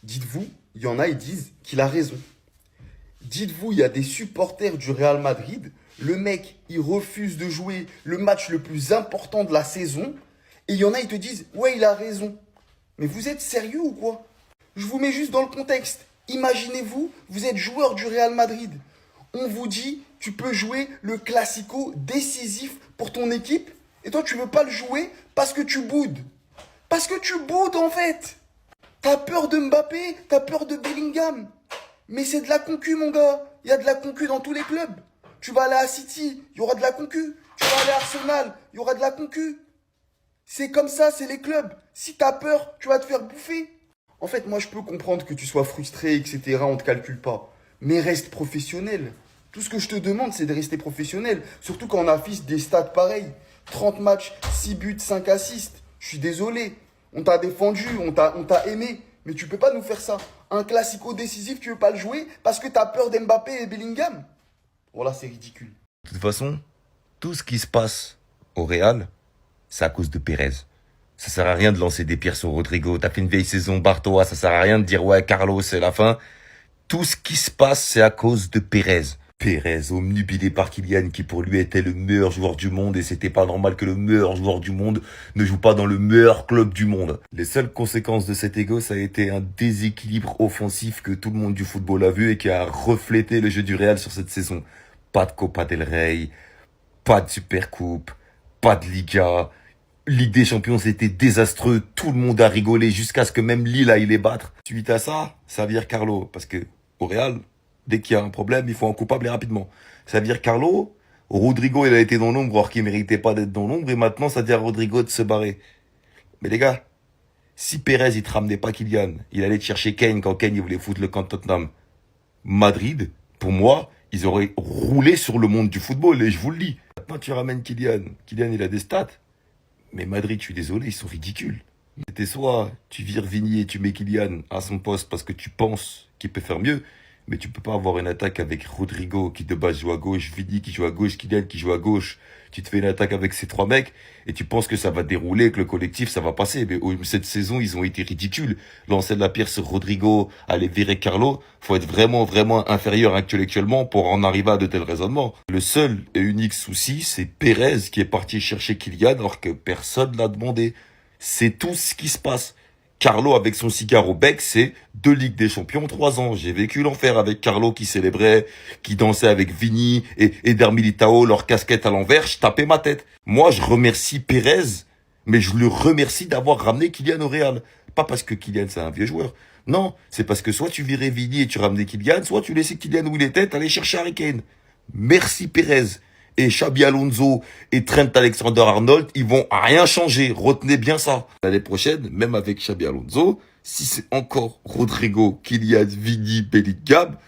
Dites-vous, il y en a, ils disent qu'il a raison. Dites-vous, il y a des supporters du Real Madrid. Le mec, il refuse de jouer le match le plus important de la saison. Et il y en a, ils te disent, ouais, il a raison. Mais vous êtes sérieux ou quoi? Je vous mets juste dans le contexte. Imaginez-vous, vous êtes joueur du Real Madrid. On vous dit, tu peux jouer le classico décisif pour ton équipe. Et toi, tu veux pas le jouer parce que tu boudes. Parce que tu boudes en fait. T'as peur de Mbappé, t'as peur de Bellingham. Mais c'est de la concu, mon gars. Il y a de la concu dans tous les clubs. Tu vas aller à City, il y aura de la concu. Tu vas aller à Arsenal, il y aura de la concu. C'est comme ça, c'est les clubs. Si t'as peur, tu vas te faire bouffer. En fait, moi, je peux comprendre que tu sois frustré, etc. On te calcule pas. Mais reste professionnel. Tout ce que je te demande, c'est de rester professionnel. Surtout quand on affiche des stats pareils. 30 matchs, 6 buts, 5 assists. Je suis désolé. On t'a défendu, on t'a aimé. Mais tu peux pas nous faire ça. Un classico décisif, tu veux pas le jouer parce que t'as peur d'Mbappé et Bellingham. Voilà, c'est ridicule. De toute façon, tout ce qui se passe au Real, c'est à cause de Pérez. Ça sert à rien de lancer des pierres sur Rodrigo. T'as fait une vieille saison, Bartoa. Ça sert à rien de dire, ouais, Carlos, c'est la fin. Tout ce qui se passe, c'est à cause de Pérez. Pérez, omnubilé par Kylian, qui pour lui était le meilleur joueur du monde, et c'était pas normal que le meilleur joueur du monde ne joue pas dans le meilleur club du monde. Les seules conséquences de cet ego, ça a été un déséquilibre offensif que tout le monde du football a vu et qui a reflété le jeu du Real sur cette saison. Pas de Copa del Rey, pas de Supercoupe, pas de Liga. Ligue des Champions, c'était désastreux. Tout le monde a rigolé jusqu'à ce que même Lille aille les battre. Suite à ça, ça veut dire Carlo. Parce que au Real, dès qu'il y a un problème, il faut un coupable et rapidement. Ça veut dire Carlo. Rodrigo, il a été dans l'ombre alors qu'il méritait pas d'être dans l'ombre. Et maintenant, ça veut dire à Rodrigo de se barrer. Mais les gars, si Pérez, il te ramenait pas Kylian, il allait te chercher Kane quand Kane, il voulait foutre le camp de Tottenham. Madrid, pour moi, ils auraient roulé sur le monde du football. Et je vous le dis. Maintenant, tu ramènes Kylian. Kylian, il a des stats. Mais Madrid, je suis désolé, ils sont ridicules. C'était soit tu vires Vini et tu mets Kylian à son poste parce que tu penses qu'il peut faire mieux, mais tu peux pas avoir une attaque avec Rodrigo qui de base joue à gauche, Vini qui joue à gauche, Kylian qui joue à gauche. Tu te fais une attaque avec ces trois mecs et tu penses que ça va dérouler, que le collectif ça va passer. Mais cette saison, ils ont été ridicules. Lancer de la pierre sur Rodrigo, aller virer Carlo, faut être vraiment, vraiment inférieur intellectuellement pour en arriver à de tels raisonnements. Le seul et unique souci, c'est Pérez qui est parti chercher Kylian alors que personne l'a demandé. C'est tout ce qui se passe. Carlo avec son cigare au bec, c'est 2 Ligues des Champions, 3 ans. J'ai vécu l'enfer avec Carlo qui célébrait, qui dansait avec Vini et Eder Militao, leur casquette à l'envers, je tapais ma tête. Moi, je remercie Pérez, mais je le remercie d'avoir ramené Kylian au Real. Pas parce que Kylian, c'est un vieux joueur. Non, c'est parce que soit tu virais Vini et tu ramenais Kylian, soit tu laissais Kylian où il était, t'allais chercher Harry Kane. Merci Pérez. Et Xabi Alonso et Trent Alexander-Arnold, ils vont rien changer. Retenez bien ça. L'année prochaine, même avec Xabi Alonso, si c'est encore Rodrigo, Kylian, Vini, Bellingham,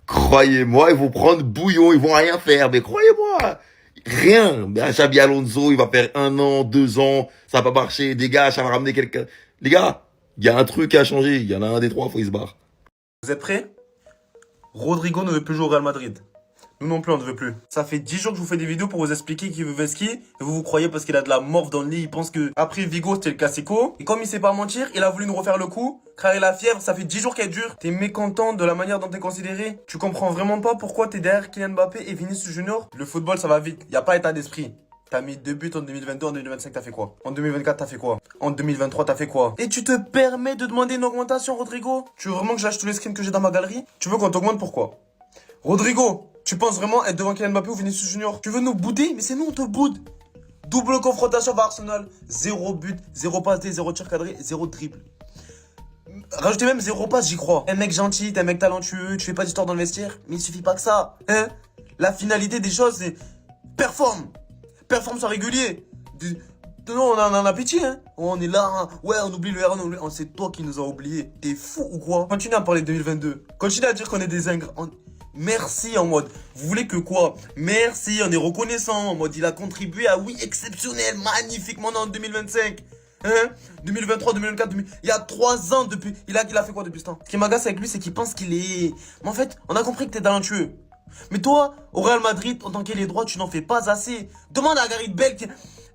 croyez-moi, ils vont prendre bouillon, ils vont rien faire. Mais croyez-moi, rien. Mais Xabi Alonso, il va faire 1 an, 2 ans, ça va pas marcher. Des gars, ça va ramener quelqu'un. Les gars, il y a un truc à changer. Il y en a un des trois, faut il se barre. Vous êtes prêts? Rodrigo ne veut plus jouer au Real Madrid. Nous non plus, on ne veut plus. Ça fait 10 jours que je vous fais des vidéos pour vous expliquer qui veut Veski. Et vous croyez parce qu'il a de la morve dans le lit. Il pense que après Vigo, c'était le classico. Et comme il sait pas mentir, il a voulu nous refaire le coup. Créer la fièvre, ça fait 10 jours qu'elle dure. T'es mécontent de la manière dont t'es considéré. Tu comprends vraiment pas pourquoi t'es derrière Kylian Mbappé et Vinicius Junior. Le football, ça va vite. Y a pas état d'esprit. T'as mis 2 buts en 2022, en 2025, t'as fait quoi? En 2024, t'as fait quoi? En 2023, t'as fait quoi? Et tu te permets de demander une augmentation, Rodrigo? Tu veux vraiment que j'achète tous les screens que j'ai dans ma galerie? Tu veux qu'on t'augmente pourquoi? Rodrigo, tu penses vraiment être devant Kylian Mbappé ou Vinicius Junior? Tu veux nous bouder? Mais c'est nous, on te boude. Double confrontation par Arsenal. 0 but, 0 passe D, 0 tir cadré, 0 dribble. Rajoutez même 0 passe, j'y crois. Un mec gentil, t'es un mec talentueux, tu fais pas d'histoire dans le vestiaire. Mais il suffit pas que ça. Hein? La finalité des choses, c'est performe. Performe soit régulier. Non, on a un appétit, hein. On est là, hein. Ouais, on oublie le R1, c'est toi qui nous as oubliés. T'es fou ou quoi? Continue à parler de 2022. Continue à dire qu'on est des ingres. Merci en mode, vous voulez que quoi? Merci, on est reconnaissant en mode, il a contribué à oui, exceptionnel, magnifiquement en 2025. Hein? 2023, 2024, il y a 3 ans depuis, il a fait quoi depuis ce temps? Ce qui m'agace avec lui, c'est qu'il pense qu'il est... Mais en fait, on a compris que t'es talentueux. Mais toi, au Real Madrid, en tant qu'ailier droit, tu n'en fais pas assez. Demande à Gareth Bale.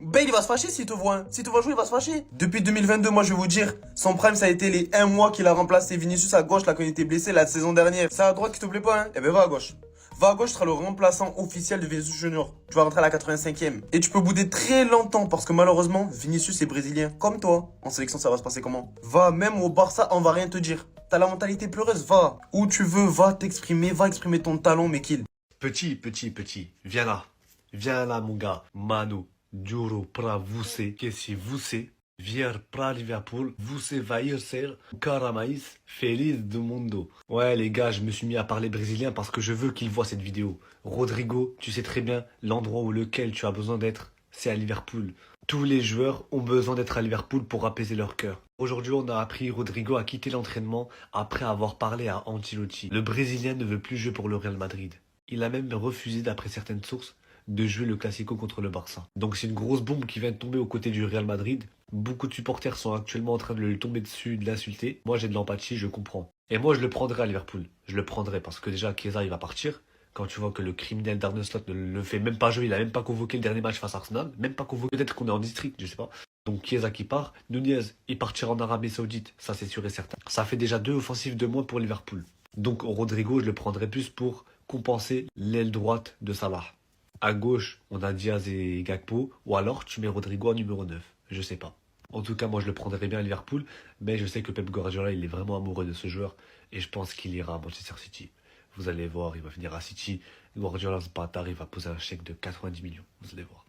Bale, il va se fâcher s'il te voit. Hein. S'il te voit jouer, il va se fâcher. Depuis 2022, moi, je vais vous dire, son prime, ça a été les 1 mois qu'il a remplacé Vinicius à gauche, là, quand il était blessé la saison dernière. C'est à droite qui te plaît pas, hein? Eh ben, va à gauche. Va à gauche, tu seras le remplaçant officiel de Vinicius Junior. Tu vas rentrer à la 85e. Et tu peux bouder très longtemps parce que malheureusement, Vinicius est brésilien. Comme toi. En sélection, ça va se passer comment? Va, même au Barça, on va rien te dire. T'as la mentalité pleureuse, va. Où tu veux, va t'exprimer, va exprimer ton talent, mais kill. Petit, viens là. Viens là, mon gars. Manu, Duro pra você, que si você vier pra Liverpool, você vai ser o cara mais feliz do mundo. Ouais, les gars, je me suis mis à parler brésilien parce que je veux qu'ils voient cette vidéo. Rodrigo, tu sais très bien, l'endroit où lequel tu as besoin d'être, c'est à Liverpool. Tous les joueurs ont besoin d'être à Liverpool pour apaiser leur cœur. Aujourd'hui, on a appris Rodrigo à quitter l'entraînement après avoir parlé à Ancelotti. Le Brésilien ne veut plus jouer pour le Real Madrid. Il a même refusé, d'après certaines sources, de jouer le Classico contre le Barça. Donc c'est une grosse bombe qui vient de tomber aux côtés du Real Madrid. Beaucoup de supporters sont actuellement en train de lui tomber dessus, de l'insulter. Moi j'ai de l'empathie, je comprends. Et moi je le prendrai à Liverpool. Je le prendrai parce que déjà Chiesa il va partir. Quand tu vois que le criminel d'Arne Slot ne le fait même pas jouer, il a même pas convoqué le dernier match face à Arsenal, même pas convoqué, peut-être qu'on est en district, je sais pas. Donc Chiesa qui part, Nunez il partira en Arabie Saoudite, ça c'est sûr et certain. Ça fait déjà 2 offensives de moins pour Liverpool. Donc Rodrigo je le prendrai plus pour compenser l'aile droite de Salah. À gauche, on a Diaz et Gakpo, ou alors tu mets Rodrigo en numéro 9. Je sais pas. En tout cas, moi je le prendrais bien à Liverpool, mais je sais que Pep Guardiola, il est vraiment amoureux de ce joueur, et je pense qu'il ira à Manchester City. Vous allez voir, il va venir à City. Guardiola, ce bâtard, il va poser un chèque de 90 millions. Vous allez voir.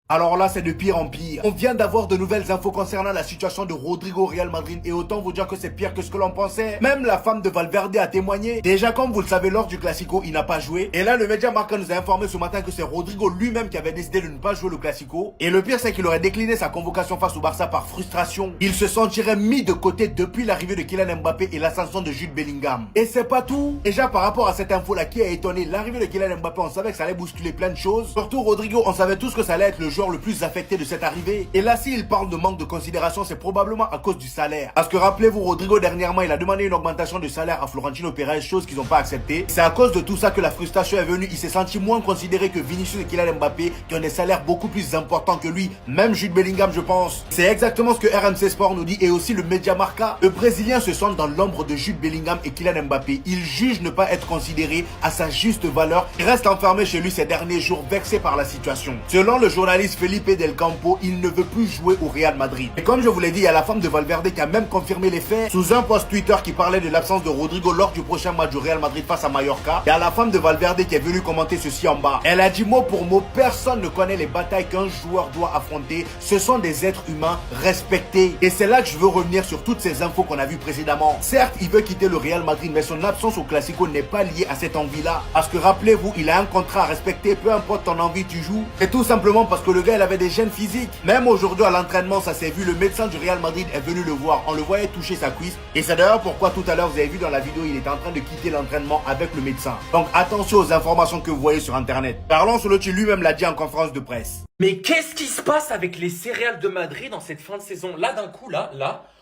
Alors là, c'est de pire en pire. On vient d'avoir de nouvelles infos concernant la situation de Rodrigo au Real Madrid et autant vous dire que c'est pire que ce que l'on pensait. Même la femme de Valverde a témoigné. Déjà, comme vous le savez, lors du Classico, il n'a pas joué. Et là, le média Marca nous a informé ce matin que c'est Rodrigo lui-même qui avait décidé de ne pas jouer le Classico. Et le pire, c'est qu'il aurait décliné sa convocation face au Barça par frustration. Il se sentirait mis de côté depuis l'arrivée de Kylian Mbappé et l'ascension de Jude Bellingham. Et c'est pas tout. Déjà, par rapport à cette info-là qui a étonné, l'arrivée de Kylian Mbappé, on savait que ça allait bousculer plein de choses. Surtout Rodrigo, on savait tous que ça allait être le joueur le plus affecté de cette arrivée. Et là, s'il parle de manque de considération, c'est probablement à cause du salaire. Parce que rappelez-vous, Rodrigo, dernièrement, il a demandé une augmentation de salaire à Florentino Pérez, chose qu'ils n'ont pas acceptée. C'est à cause de tout ça que la frustration est venue. Il s'est senti moins considéré que Vinicius et Kylian Mbappé, qui ont des salaires beaucoup plus importants que lui. Même Jude Bellingham, je pense. C'est exactement ce que RMC Sport nous dit et aussi le média Marca. Le Brésilien se sent dans l'ombre de Jude Bellingham et Kylian Mbappé. Il juge ne pas être considéré à sa juste valeur. Il reste enfermé chez lui ces derniers jours, vexé par la situation. Selon le journaliste Felipe Del Campo, il ne veut plus jouer au Real Madrid. Et comme je vous l'ai dit, il y a la femme de Valverde qui a même confirmé les faits sous un post Twitter qui parlait de l'absence de Rodrigo lors du prochain match du Real Madrid face à Mallorca. Il y a la femme de Valverde qui est venue commenter ceci en bas. Elle a dit mot pour mot, personne ne connaît les batailles qu'un joueur doit affronter. Ce sont des êtres humains respectés. Et c'est là que je veux revenir sur toutes ces infos qu'on a vues précédemment. Certes, il veut quitter le Real Madrid, mais son absence au Classico n'est pas liée à cette envie-là. Parce que rappelez-vous, il a un contrat à respecter, peu importe ton envie, tu joues. Et tout simplement parce que le gars, il avait des gènes physiques. Même aujourd'hui à l'entraînement, ça s'est vu, le médecin du Real Madrid est venu le voir. On le voyait toucher sa cuisse. Et c'est d'ailleurs pourquoi tout à l'heure, vous avez vu dans la vidéo, il était en train de quitter l'entraînement avec le médecin. Donc attention aux informations que vous voyez sur Internet. Carlo Ancelotti lui-même l'a dit en conférence de presse. Mais qu'est-ce qui se passe avec les céréales de Madrid en cette fin de saison? Là, d'un coup, là,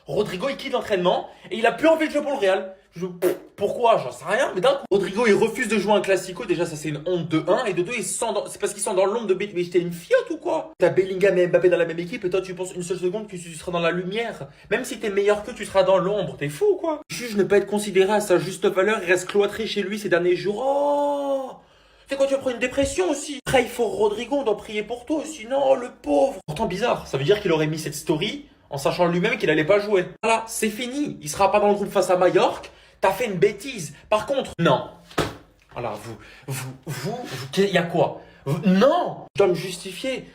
Rodrigo, il quitte l'entraînement et il a plus envie de jouer pour le Real. Pourquoi? J'en sais rien, mais d'un coup, Rodrigo, il refuse de jouer un Classico. Déjà, ça, c'est une honte de 1. Et de 2, c'est parce qu'ils sont dans l'ombre de Bellingham. Mais j'étais une fiotte ou quoi? T'as Bellingham et Mbappé dans la même équipe et toi, tu penses une seule seconde que tu seras dans la lumière. Même si t'es meilleur que tu seras dans l'ombre. T'es fou ou quoi? Juge ne pas être considéré à sa juste valeur. Il reste cloîtré chez lui ces derniers jours. Oh! C'est quoi, tu vas prendre une dépression aussi? Pray for Rodrigo, on doit prier pour toi aussi. Non, le pauvre. Pourtant bizarre, ça veut dire qu'il aurait mis cette story en sachant lui-même qu'il allait pas jouer. Voilà, c'est fini. Il sera pas dans le groupe face à Mallorca. T'as fait une bêtise. Par contre, non. Voilà, il y a quoi? Non, je dois me justifier.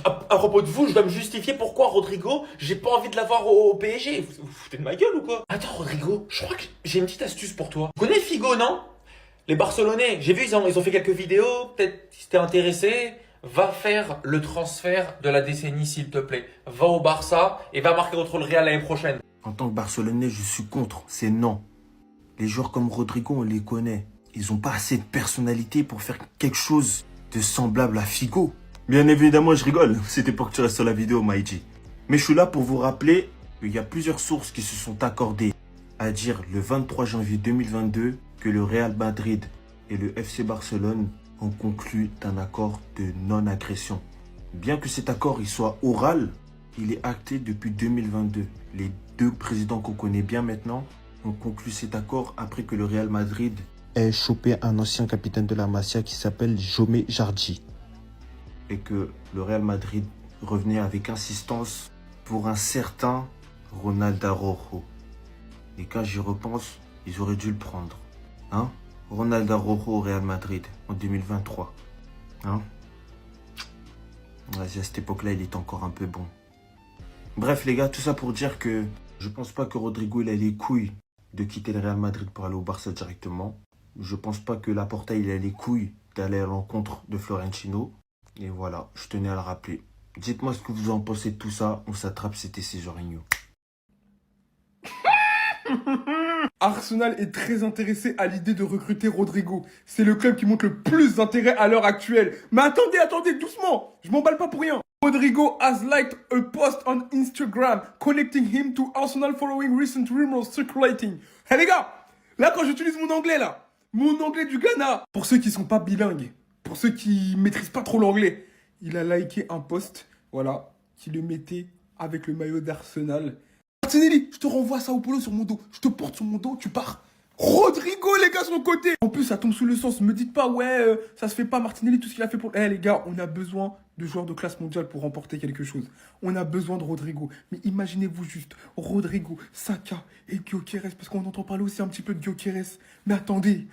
À propos de vous, je dois me justifier pourquoi Rodrigo, j'ai pas envie de l'avoir au PSG. Vous foutez de ma gueule ou quoi? Attends, Rodrigo, je crois que j'ai une petite astuce pour toi. Tu connais Figo, non? Les Barcelonais, j'ai vu, ils ont fait quelques vidéos, peut-être si t'es intéressé, va faire le transfert de la décennie s'il te plaît. Va au Barça et va marquer contre le Real l'année prochaine. En tant que Barcelonais, je suis contre, c'est non. Les joueurs comme Rodrigo, on les connaît. Ils n'ont pas assez de personnalité pour faire quelque chose de semblable à Figo. Bien évidemment, je rigole, c'était pour que tu restes sur la vidéo, Maïji. Mais je suis là pour vous rappeler qu'il y a plusieurs sources qui se sont accordées à dire le 23 janvier 2022 que le Real Madrid et le FC Barcelone ont conclu un accord de non-agression. Bien que cet accord il soit oral, il est acté depuis 2022. Les deux présidents qu'on connaît bien maintenant ont conclu cet accord après que le Real Madrid ait chopé un ancien capitaine de la Masia qui s'appelle Jaume Jardi. Et que le Real Madrid revenait avec insistance pour un certain Ronald Araujo. Et quand j'y repense, ils auraient dû le prendre. Hein? Ronald Araujo au Real Madrid en 2023. Hein? Vas-y, à cette époque-là, il est encore un peu bon. Bref, les gars, tout ça pour dire que je pense pas que Rodrigo il a les couilles de quitter le Real Madrid pour aller au Barça directement. Je pense pas que Laporta il a les couilles d'aller à l'encontre de Florentino. Et voilà, je tenais à le rappeler. Dites-moi ce que vous en pensez de tout ça. On s'attrape, c'était Césarinho. Arsenal est très intéressé à l'idée de recruter Rodrigo. C'est le club qui montre le plus d'intérêt à l'heure actuelle. Mais attendez, doucement. Je m'emballe pas pour rien. Rodrigo has liked a post on Instagram connecting him to Arsenal following recent rumors circulating. Hey les gars, là quand j'utilise mon anglais là, mon anglais du Ghana, pour ceux qui sont pas bilingues, pour ceux qui maîtrisent pas trop l'anglais, il a liké un post, voilà, qui le mettait avec le maillot d'Arsenal. Martinelli, je te renvoie Sao Paulo sur mon dos. Je te porte sur mon dos, tu pars. Rodrigo, les gars, son côté. En plus, ça tombe sous le sens. Me dites pas, ouais, ça se fait pas, Martinelli, tout ce qu'il a fait pour... Eh, les gars, on a besoin de joueurs de classe mondiale pour remporter quelque chose. On a besoin de Rodrigo. Mais imaginez-vous juste, Rodrigo, Saka et Gyökeres, parce qu'on entend parler aussi un petit peu de Gyökeres. Mais attendez,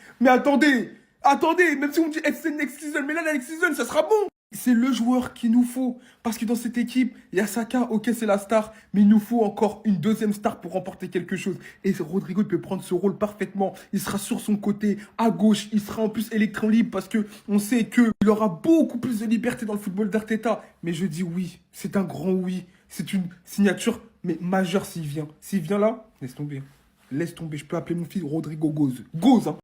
même si on dit FC next season, mais là, la next season, ça sera bon. C'est le joueur qu'il nous faut. Parce que dans cette équipe, il y a Saka, ok, c'est la star, mais il nous faut encore une deuxième star pour remporter quelque chose. Et Rodrigo, il peut prendre ce rôle parfaitement. Il sera sur son côté, à gauche. Il sera en plus électron libre parce que on sait qu'il aura beaucoup plus de liberté dans le football d'Arteta. Mais je dis oui. C'est un grand oui. C'est une signature, mais majeure s'il vient. S'il vient là, laisse tomber. Laisse tomber. Je peux appeler mon fils Rodrigo Goz. Goz, hein.